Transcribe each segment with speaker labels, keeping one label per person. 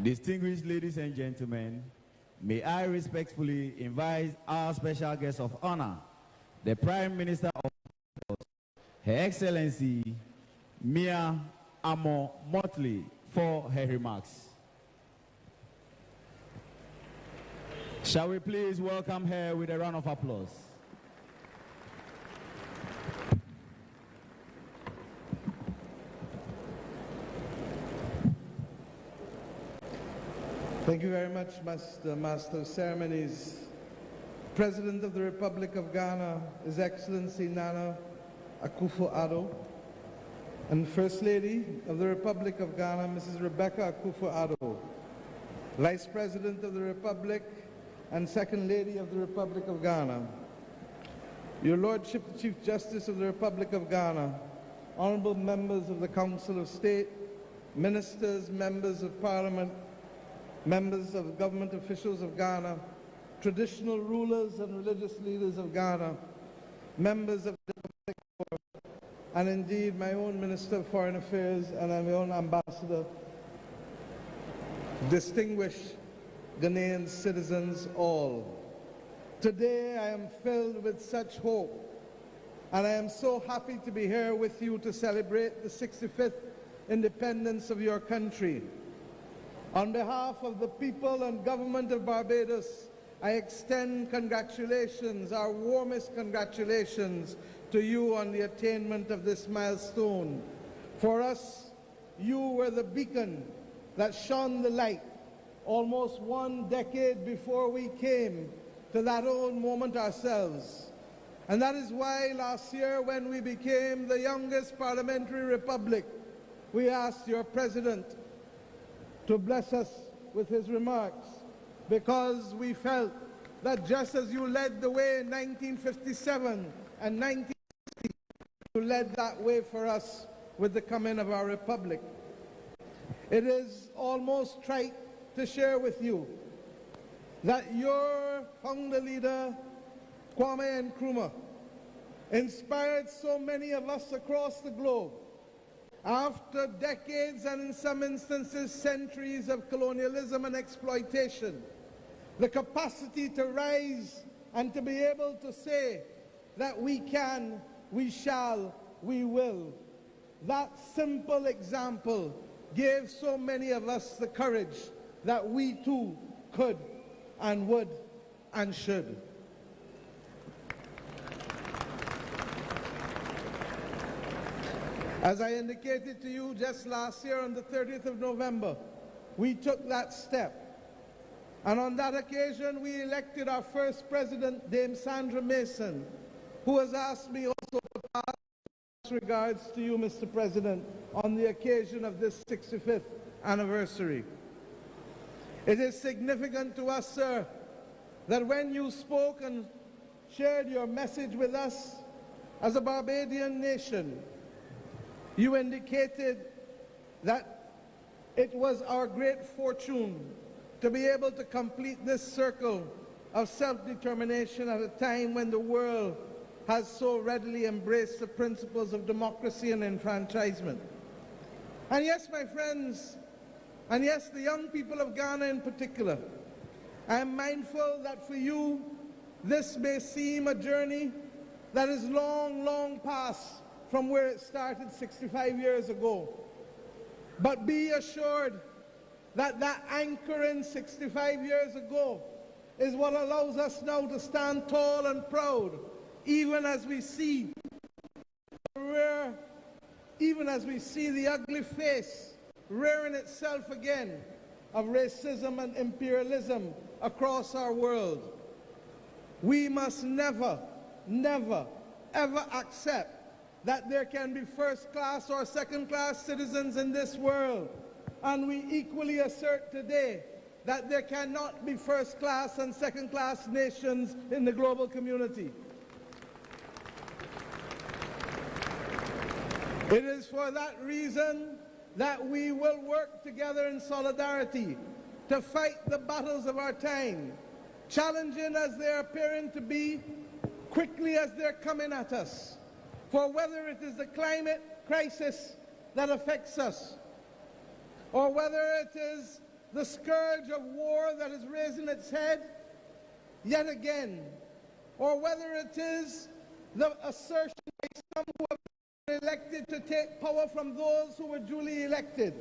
Speaker 1: Distinguished ladies and gentlemen, may I respectfully invite our special guest of honor, the Prime Minister of Her Excellency Mia Amo Mottley, for her remarks. Shall we please welcome her with a round of applause?
Speaker 2: Thank you very much, Master of Ceremonies. President of the Republic of Ghana, His Excellency Nana Akufo-Addo, and First Lady of the Republic of Ghana, Mrs. Rebecca Akufo-Addo, Vice President of the Republic and Second Lady of the Republic of Ghana, Your Lordship, the Chief Justice of the Republic of Ghana, honorable members of the Council of State, ministers, members of Parliament, members of government officials of Ghana, traditional rulers and religious leaders of Ghana, members of the Republic Board, and indeed my own Minister of Foreign Affairs and my own ambassador, distinguished Ghanaian citizens all. Today I am filled with such hope, and I am so happy to be here with you to celebrate the 65th independence of your country. On behalf of the people and government of Barbados, I extend congratulations, our warmest congratulations, to you on the attainment of this milestone. For us, you were the beacon that shone the light almost 1 decade before we came to that own moment ourselves. And that is why last year, when we became the youngest parliamentary republic, we asked your president to bless us with his remarks, because we felt that just as you led the way in 1957 and 1960, you led that way for us with the coming of our republic. It is almost trite to share with you that your founder leader, Kwame Nkrumah, inspired so many of us across the globe. After decades and in some instances centuries of colonialism and exploitation, the capacity to rise and to be able to say that we can, we shall, we will. That simple example gave so many of us the courage that we too could and would and should. As I indicated to you just last year on the 30th of November, we took that step. And on that occasion, we elected our first president, Dame Sandra Mason, who has asked me also to pass regards to you, Mr. President, on the occasion of this 65th anniversary. It is significant to us, sir, that when you spoke and shared your message with us as a Barbadian nation, you indicated that it was our great fortune to be able to complete this circle of self-determination at a time when the world has so readily embraced the principles of democracy and enfranchisement. And yes, my friends, and yes, the young people of Ghana in particular, I am mindful that for you, this may seem a journey that is long, long past from where it started 65 years ago. But be assured that that anchoring 65 years ago is what allows us now to stand tall and proud, even as we see the ugly face rearing itself again of racism and imperialism across our world. We must never, never, ever accept that there can be first-class or second-class citizens in this world. And we equally assert today that there cannot be first-class and second-class nations in the global community. It is for that reason that we will work together in solidarity to fight the battles of our time, challenging as they're appearing to be, quickly as they're coming at us. For whether it is the climate crisis that affects us, or whether it is the scourge of war that is raising its head yet again, or whether it is the assertion by some who have been elected to take power from those who were duly elected.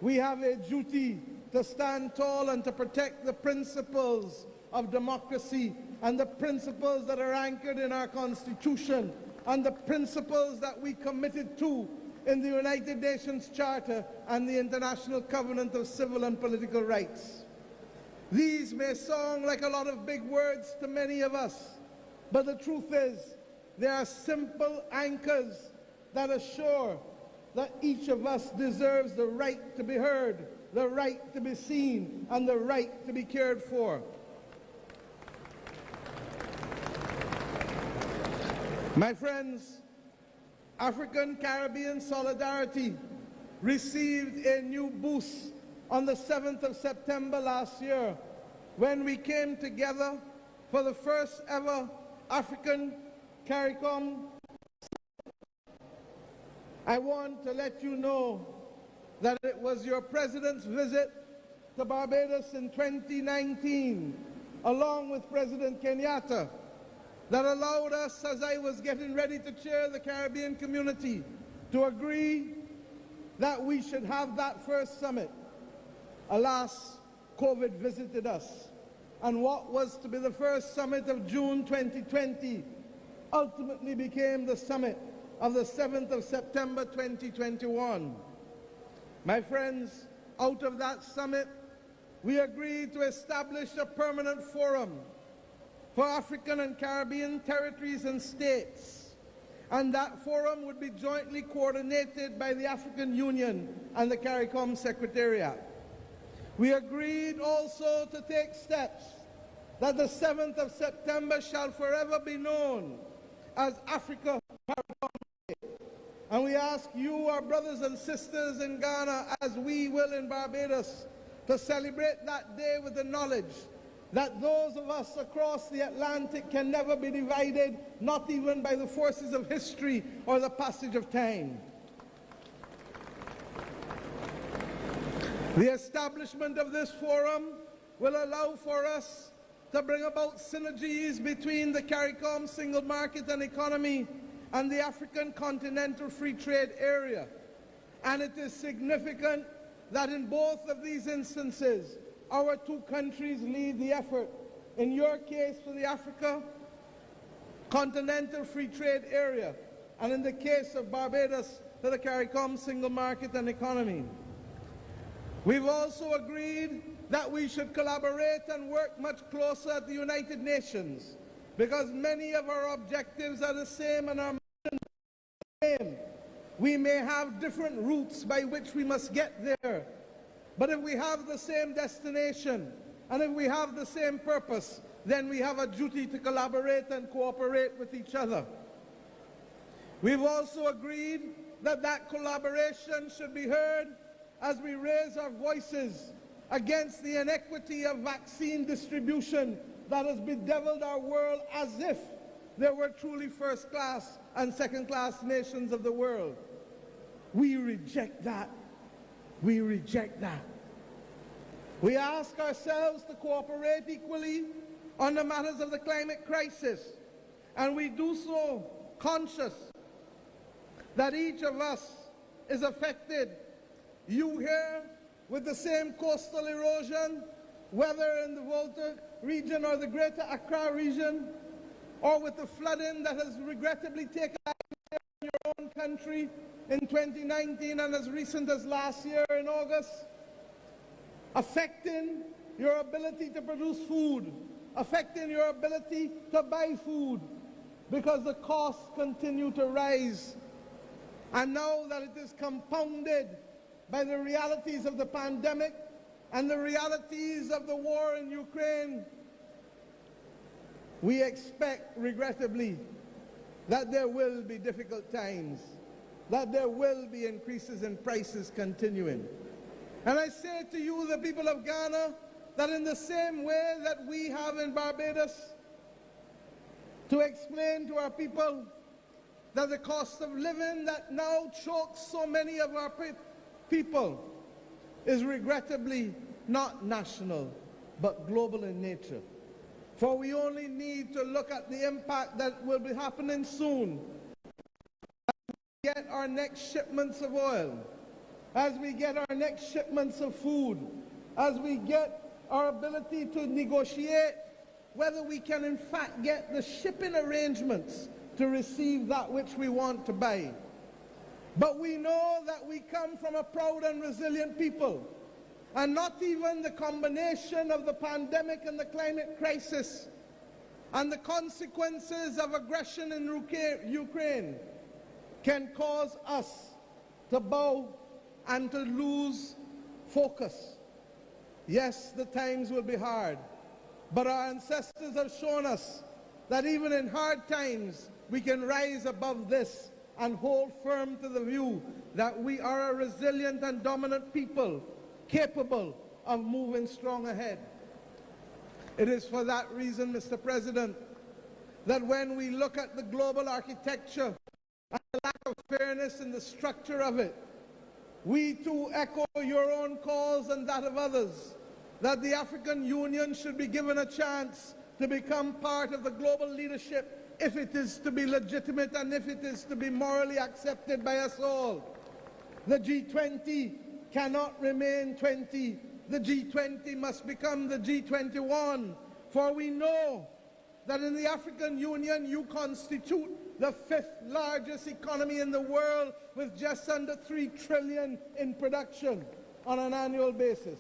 Speaker 2: We have a duty to stand tall and to protect the principles of democracy and the principles that are anchored in our Constitution and the principles that we committed to in the United Nations Charter and the International Covenant of Civil and Political Rights. These may sound like a lot of big words to many of us, but the truth is they are simple anchors that assure that each of us deserves the right to be heard, the right to be seen, and the right to be cared for. My friends, African-Caribbean solidarity received a new boost on the 7th of September last year when we came together for the first ever African CARICOM. I want to let you know that it was your President's visit to Barbados in 2019, along with President Kenyatta, that allowed us, as I was getting ready to chair the Caribbean community, to agree that we should have that first summit. Alas, COVID visited us, and what was to be the first summit of June 2020 ultimately became the summit of the 7th of September 2021. My friends, out of that summit, we agreed to establish a permanent forum for African and Caribbean territories and states, and that forum would be jointly coordinated by the African Union and the CARICOM Secretariat. We agreed also to take steps that the 7th of September shall forever be known as Africa CARICOM Day. And we ask you, our brothers and sisters in Ghana, as we will in Barbados, to celebrate that day with the knowledge that those of us across the Atlantic can never be divided, not even by the forces of history or the passage of time. The establishment of this forum will allow for us to bring about synergies between the CARICOM single market and economy and the African Continental Free Trade Area. And it is significant that in both of these instances, our two countries lead the effort. In your case, for the Africa Continental Free Trade Area, and in the case of Barbados, for the CARICOM single market and economy. We've also agreed that we should collaborate and work much closer at the United Nations, because many of our objectives are the same and our missions are the same. We may have different routes by which we must get there, but if we have the same destination, and if we have the same purpose, then we have a duty to collaborate and cooperate with each other. We've also agreed that that collaboration should be heard as we raise our voices against the inequity of vaccine distribution that has bedeviled our world as if there were truly first-class and second-class nations of the world. We reject that. We reject that. We ask ourselves to cooperate equally on the matters of the climate crisis, and we do so conscious that each of us is affected. You here with the same coastal erosion, whether in the Volta region or the Greater Accra region, or with the flooding that has regrettably taken place in your own country in 2019 and as recent as last year in August, affecting your ability to produce food, affecting your ability to buy food, because the costs continue to rise. And now that it is compounded by the realities of the pandemic and the realities of the war in Ukraine, we expect, regrettably, that there will be difficult times, that there will be increases in prices continuing. And I say to you, the people of Ghana, that in the same way that we have in Barbados to explain to our people that the cost of living that now chokes so many of our people is regrettably not national, but global in nature. For we only need to look at the impact that will be happening soon as we get our next shipments of oil, as we get our next shipments of food, as we get our ability to negotiate whether we can in fact get the shipping arrangements to receive that which we want to buy. But we know that we come from a proud and resilient people, and not even the combination of the pandemic and the climate crisis and the consequences of aggression in Ukraine can cause us to bow and to lose focus. Yes, the times will be hard, but our ancestors have shown us that even in hard times we can rise above this and hold firm to the view that we are a resilient and dominant people capable of moving strong ahead. It is for that reason, Mr. President, that when we look at the global architecture and the lack of fairness in the structure of it, we too echo your own calls and that of others, that the African Union should be given a chance to become part of the global leadership if it is to be legitimate and if it is to be morally accepted by us all. The G20 cannot remain 20. The G20 must become the G21, for we know that in the African Union you constitute the 5th largest economy in the world with just under 3 trillion in production on an annual basis.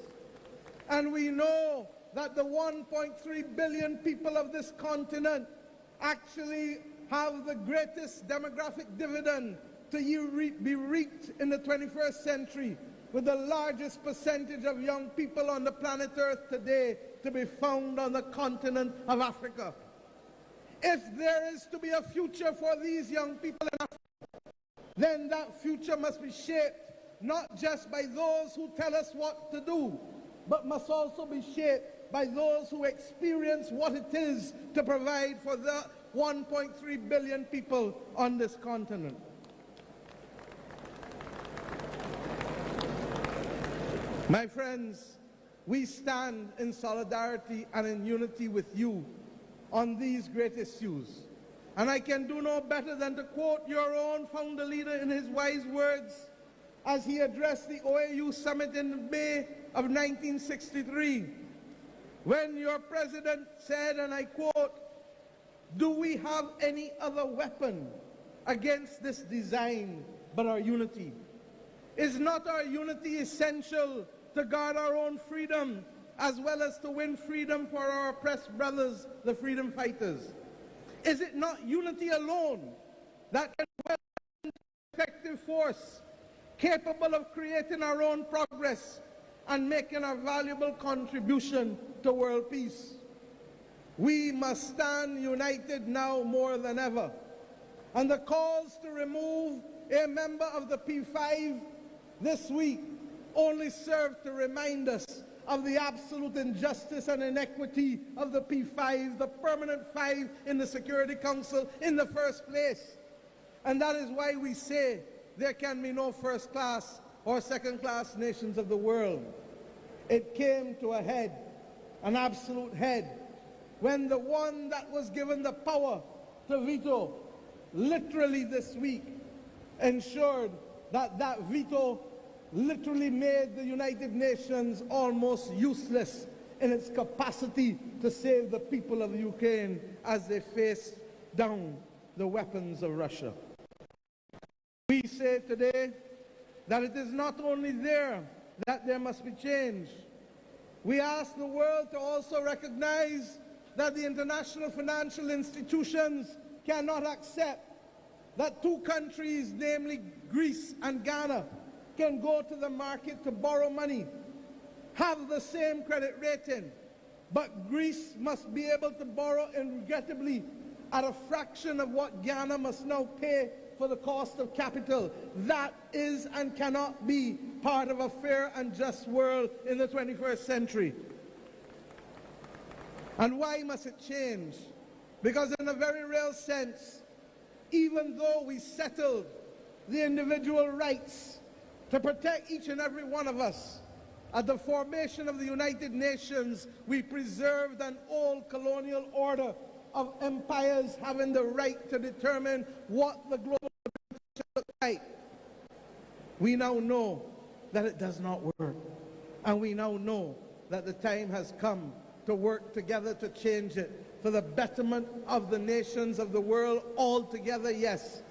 Speaker 2: And we know that the 1.3 billion people of this continent actually have the greatest demographic dividend to be reaped in the 21st century, with the largest percentage of young people on the planet Earth today to be found on the continent of Africa. If there is to be a future for these young people in Africa, then that future must be shaped not just by those who tell us what to do, but must also be shaped by those who experience what it is to provide for the 1.3 billion people on this continent. My friends, we stand in solidarity and in unity with you on these great issues. And I can do no better than to quote your own founder leader in his wise words as he addressed the OAU summit in May of 1963, when your president said, and I quote, "Do we have any other weapon against this design but our unity? Is not our unity essential to guard our own freedom as well as to win freedom for our oppressed brothers, the freedom fighters? Is it not unity alone that can be an effective force capable of creating our own progress and making a valuable contribution to world peace? We must stand united now more than ever. And the calls to remove a member of the P5 this week only serve to remind us of the absolute injustice and inequity of the P5, the permanent 5 in the Security Council in the first place. And that is why we say there can be no first-class or second-class nations of the world. It came to a head, an absolute head, when the one that was given the power to veto literally this week ensured that that veto literally made the United Nations almost useless in its capacity to save the people of Ukraine as they faced down the weapons of Russia. We say today that it is not only there that there must be change. We ask the world to also recognize that the international financial institutions cannot accept that two countries, namely Greece and Ghana, can go to the market to borrow money, have the same credit rating, but Greece must be able to borrow, and regrettably, at a fraction of what Ghana must now pay for the cost of capital. That is and cannot be part of a fair and just world in the 21st century. And why must it change? Because in a very real sense, even though we settled the individual rights to protect each and every one of us at the formation of the United Nations, we preserved an old colonial order of empires having the right to determine what the global should look like. We now know that it does not work. And we now know that the time has come to work together to change it for the betterment of the nations of the world altogether, yes,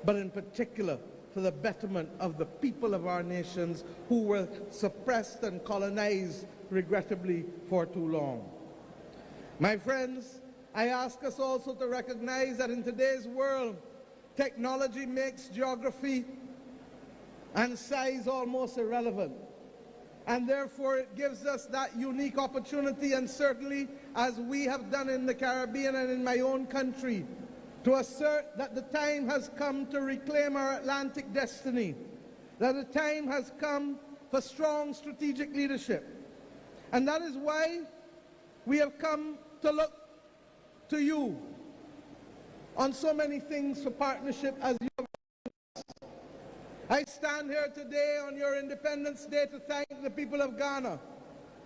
Speaker 2: but in particular for the betterment of the people of our nations who were suppressed and colonized, regrettably, for too long. My friends, I ask us also to recognize that in today's world, technology makes geography and size almost irrelevant. And therefore it gives us that unique opportunity, and certainly as we have done in the Caribbean and in my own country, to assert that the time has come to reclaim our Atlantic destiny, that the time has come for strong strategic leadership. And that is why we have come to look to you on so many things for partnership as you have. I stand here today on your Independence Day to thank the people of Ghana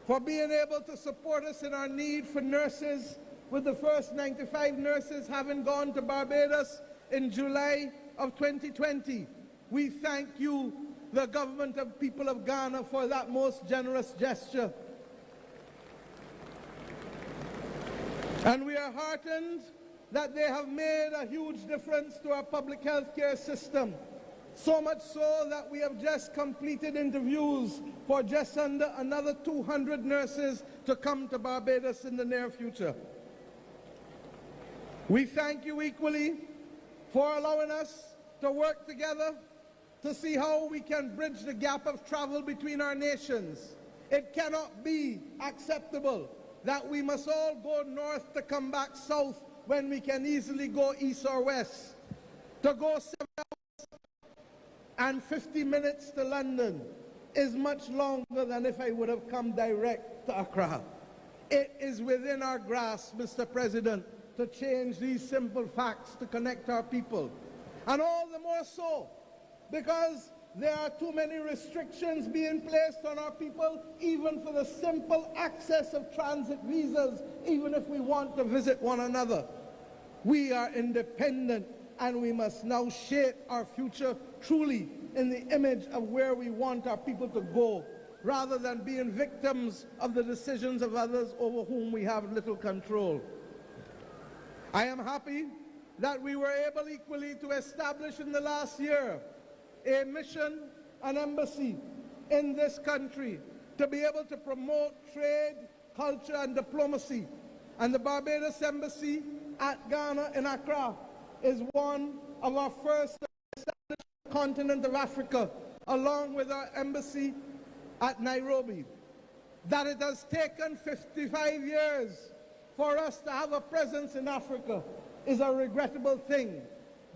Speaker 2: for being able to support us in our need for nurses, with the first 95 nurses having gone to Barbados in July of 2020. We thank you, the government of people of Ghana, for that most generous gesture. And we are heartened that they have made a huge difference to our public health care system. So much so that we have just completed interviews for just under another 200 nurses to come to Barbados in the near future. We thank you equally for allowing us to work together to see how we can bridge the gap of travel between our nations. It cannot be acceptable that we must all go north to come back south when we can easily go east or west. To go 7 hours and 50 minutes to London is much longer than if I would have come direct to Accra. It is within our grasp, Mr. President, to change these simple facts to connect our people. And all the more so because there are too many restrictions being placed on our people, even for the simple access of transit visas, even if we want to visit one another. We are independent, and we must now shape our future truly in the image of where we want our people to go, rather than being victims of the decisions of others over whom we have little control. I am happy that we were able equally to establish in the last year a mission, an embassy in this country to be able to promote trade, culture and diplomacy. And the Barbados Embassy at Ghana in Accra is one of our first established on the continent of Africa, along with our embassy at Nairobi. That it has taken 55 years for us to have a presence in Africa is a regrettable thing.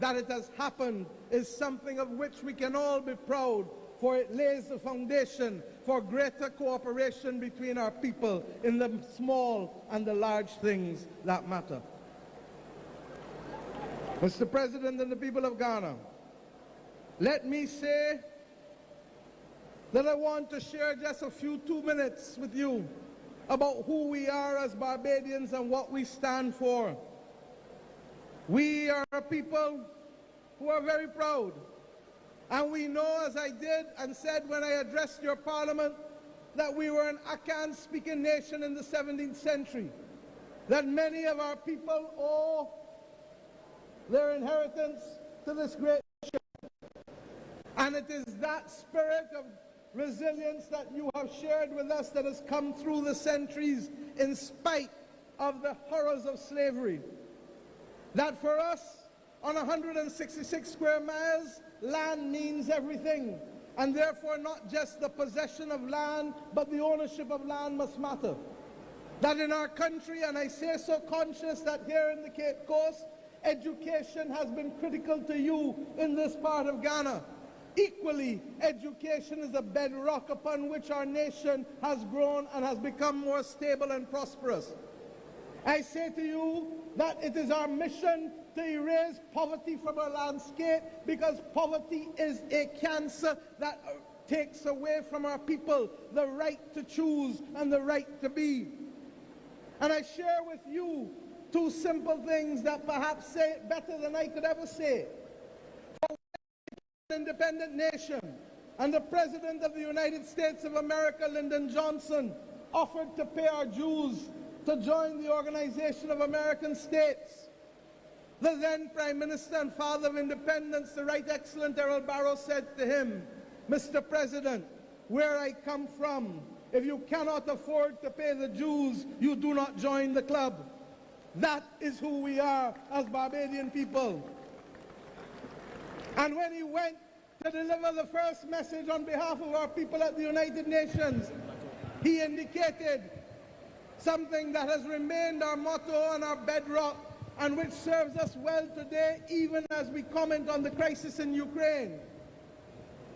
Speaker 2: That it has happened is something of which we can all be proud, for it lays the foundation for greater cooperation between our people in the small and the large things that matter. Mr. President and the people of Ghana, let me say that I want to share just a few 2 minutes with you about who we are as Barbadians and what we stand for. We are a people who are very proud, and we know, as I did and said when I addressed your parliament, that we were an Akan-speaking nation in the 17th century, that many of our people owe their inheritance to this great nation. And it is that spirit of resilience that you have shared with us that has come through the centuries in spite of the horrors of slavery. That for us, on 166 square miles, land means everything. And therefore not just the possession of land, but the ownership of land must matter. That in our country, and I say so conscious that here in the Cape Coast, education has been critical to you in this part of Ghana. Equally, education is the bedrock upon which our nation has grown and has become more stable and prosperous. I say to you that it is our mission to erase poverty from our landscape, because poverty is a cancer that takes away from our people the right to choose and the right to be. And I share with you two simple things that perhaps say it better than I could ever say. For an independent nation, and the President of the United States of America, Lyndon Johnson, offered to pay our dues to join the Organization of American States. The then Prime Minister and father of independence, the Right Excellent Errol Barrow, said to him, "Mr. President, where I come from, if you cannot afford to pay the dues, you do not join the club." That is who we are as Barbadian people. And when he went to deliver the first message on behalf of our people at the United Nations, he indicated something that has remained our motto and our bedrock, and which serves us well today, even as we comment on the crisis in Ukraine,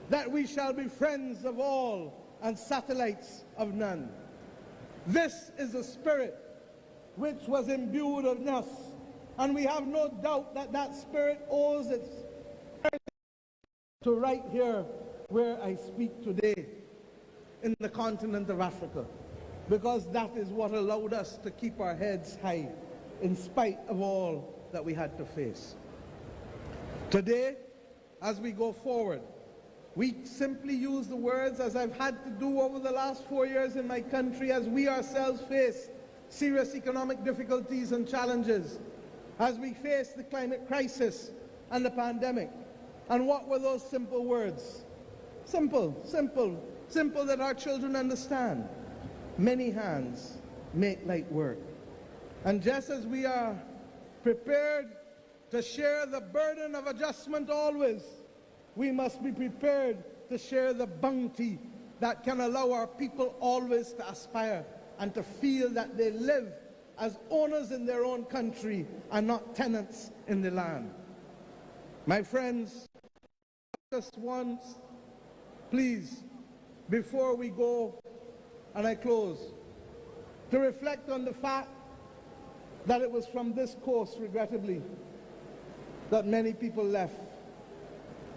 Speaker 2: that we shall be friends of all and satellites of none. This is the spirit which was imbued in us, and we have no doubt that that spirit owes its to right here where I speak today in the continent of Africa, because that is what allowed us to keep our heads high in spite of all that we had to face. Today, as we go forward, we simply use the words, as I've had to do over the last 4 years in my country, as we ourselves face serious economic difficulties and challenges, as we face the climate crisis and the pandemic. And what were those simple words? Simple that our children understand. Many hands make light work. And just as we are prepared to share the burden of adjustment always, we must be prepared to share the bounty that can allow our people always to aspire and to feel that they live as owners in their own country and not tenants in the land. My friends, just once, please, before we go and I close, to reflect on the fact that it was from this course, regrettably, that many people left.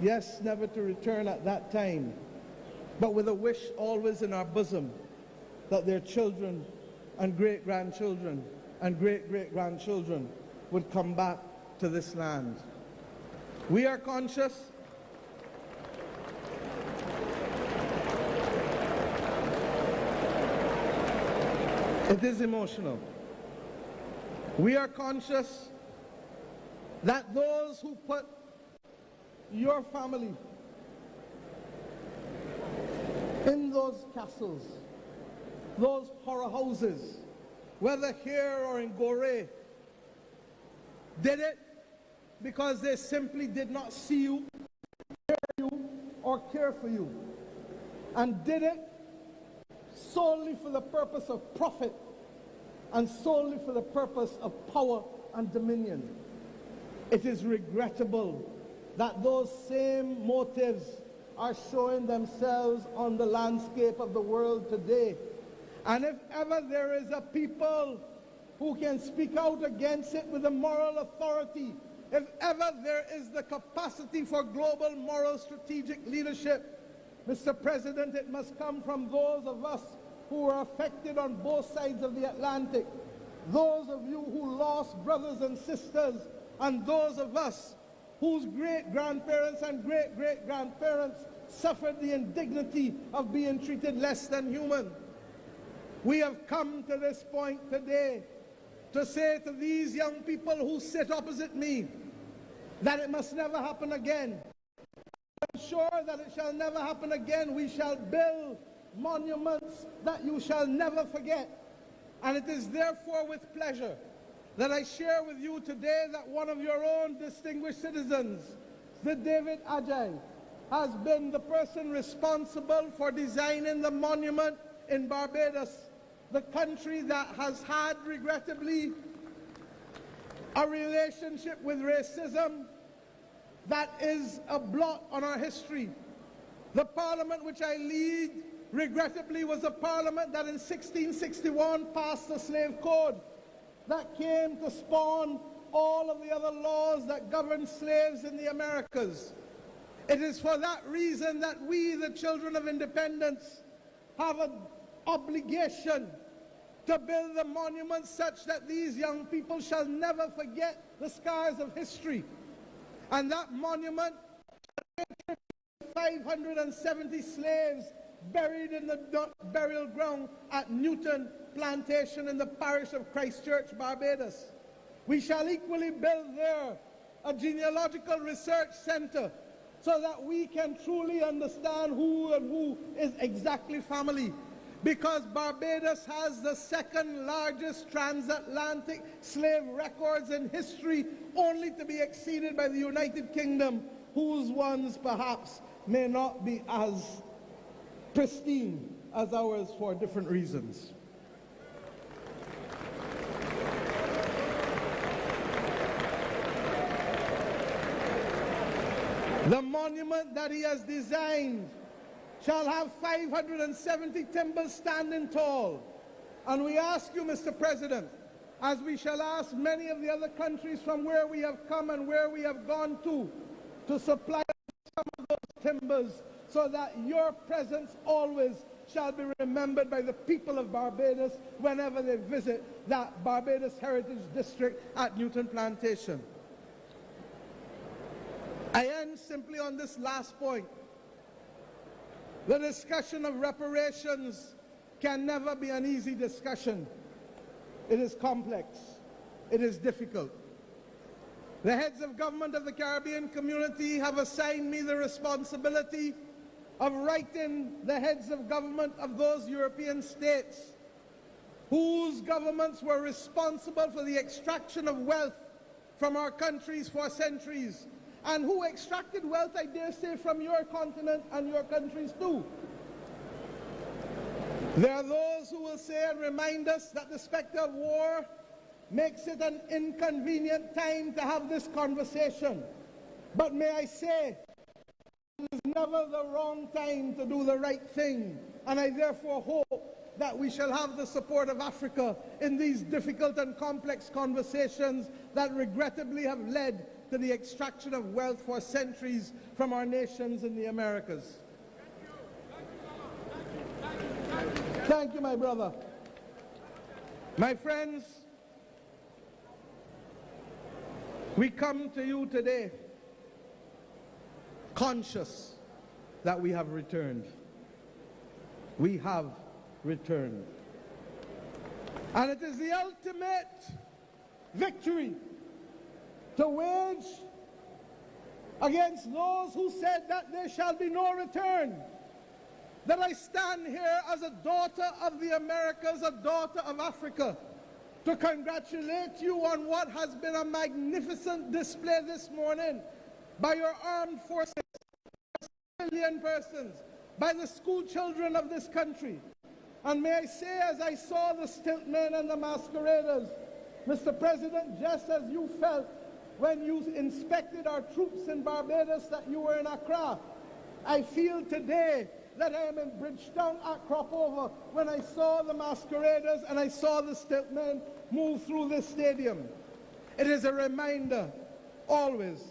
Speaker 2: Yes, never to return at that time, but with a wish always in our bosom that their children and great-grandchildren and great-great-grandchildren would come back to this land. We are conscious it is emotional. We are conscious that those who put your family in those castles, those horror houses, whether here or in Gorée, did it because they simply did not see you, hear you, or care for you, and did it solely for the purpose of profit and solely for the purpose of power and dominion. It is regrettable that those same motives are showing themselves on the landscape of the world today. And if ever there is a people who can speak out against it with a moral authority, if ever there is the capacity for global moral strategic leadership, Mr. President, it must come from those of us who are affected on both sides of the Atlantic, those of you who lost brothers and sisters, and those of us whose great-grandparents and great-great-grandparents suffered the indignity of being treated less than human. We have come to this point today to say to these young people who sit opposite me that it must never happen again. I'm sure that it shall never happen again. We shall build monuments that you shall never forget. And it is therefore with pleasure that I share with you today that one of your own distinguished citizens, the David Ajay, has been the person responsible for designing the monument in Barbados, the country that has had, regrettably, a relationship with racism that is a blot on our history. The parliament which I lead, regrettably, was a parliament that in 1661 passed the slave code that came to spawn all of the other laws that govern slaves in the Americas. It is for that reason that we, the children of independence, have an obligation to build a monument such that these young people shall never forget the scars of history. And that monument, 570 slaves buried in the burial ground at Newton Plantation in the parish of Christchurch, Barbados. We shall equally build there a genealogical research center so that we can truly understand who is exactly family. Because Barbados has the second largest transatlantic slave records in history, only to be exceeded by the United Kingdom, whose ones perhaps may not be as pristine as ours for different reasons. The monument that he has designed shall have 570 timbers standing tall. And we ask you, Mr. President, as we shall ask many of the other countries from where we have come and where we have gone to supply some of those timbers so that your presence always shall be remembered by the people of Barbados whenever they visit that Barbados Heritage District at Newton Plantation. I end simply on this last point. The discussion of reparations can never be an easy discussion. It is complex. It is difficult. The heads of government of the Caribbean community have assigned me the responsibility of writing the heads of government of those European states whose governments were responsible for the extraction of wealth from our countries for centuries, and who extracted wealth, I dare say, from your continent and your countries too. There are those who will say and remind us that the specter of war makes it an inconvenient time to have this conversation. But may I say, it is never the wrong time to do the right thing, and I therefore hope that we shall have the support of Africa in these difficult and complex conversations that regrettably have led to the extraction of wealth for centuries from our nations in the Americas. Thank you, my brother. My friends, we come to you today conscious that we have returned. We have returned. And it is the ultimate victory to wage against those who said that there shall be no return, that I stand here as a daughter of the Americas, a daughter of Africa, to congratulate you on what has been a magnificent display this morning by your armed forces, civilian persons, by the school children of this country. And may I say, as I saw the stilt men and the masqueraders, Mr. President, just as you felt when you inspected our troops in Barbados that you were in Accra, I feel today that I am in Bridgetown at Cropover when I saw the masqueraders and I saw the stilt men move through this stadium. It is a reminder always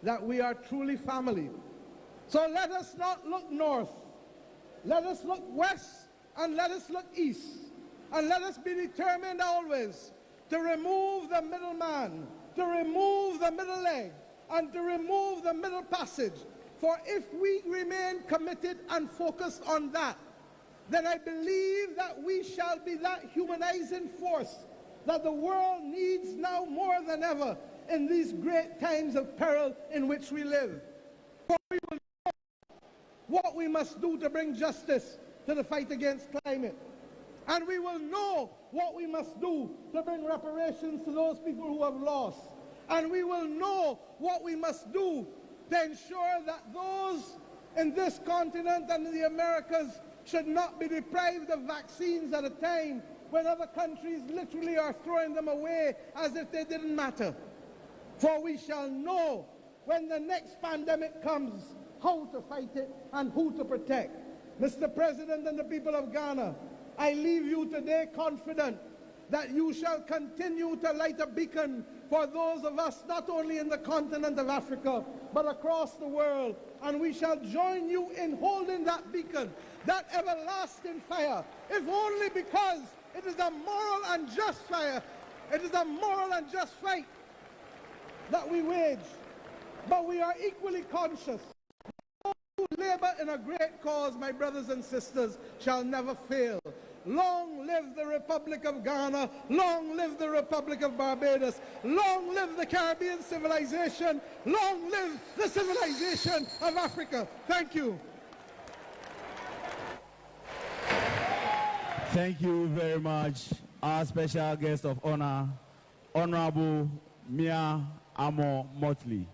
Speaker 2: that we are truly family. So let us not look north, let us look west, and let us look east, and let us be determined always to remove the middleman, to remove the middle leg, and to remove the middle passage. For if we remain committed and focused on that, then I believe that we shall be that humanizing force that the world needs now more than ever in these great times of peril in which we live. For we will know what we must do to bring justice to the fight against climate. And we will know what we must do to bring reparations to those people who have lost. And we will know what we must do to ensure that those in this continent and in the Americas should not be deprived of vaccines at a time when other countries literally are throwing them away as if they didn't matter. For we shall know when the next pandemic comes how to fight it and who to protect. Mr. President and the people of Ghana, I leave you today confident that you shall continue to light a beacon for those of us not only in the continent of Africa, but across the world. And we shall join you in holding that beacon, that everlasting fire, if only because it is a moral and just fire. It is a moral and just fight that we wage. But we are equally conscious. Those who labor in a great cause, my brothers and sisters, shall never fail. Long live the Republic of Ghana. Long live the Republic of Barbados. Long live the Caribbean civilization. Long live the civilization of Africa. Thank you.
Speaker 1: Thank you very much. Our special guest of honor, Honorable Mia Amo Mottley.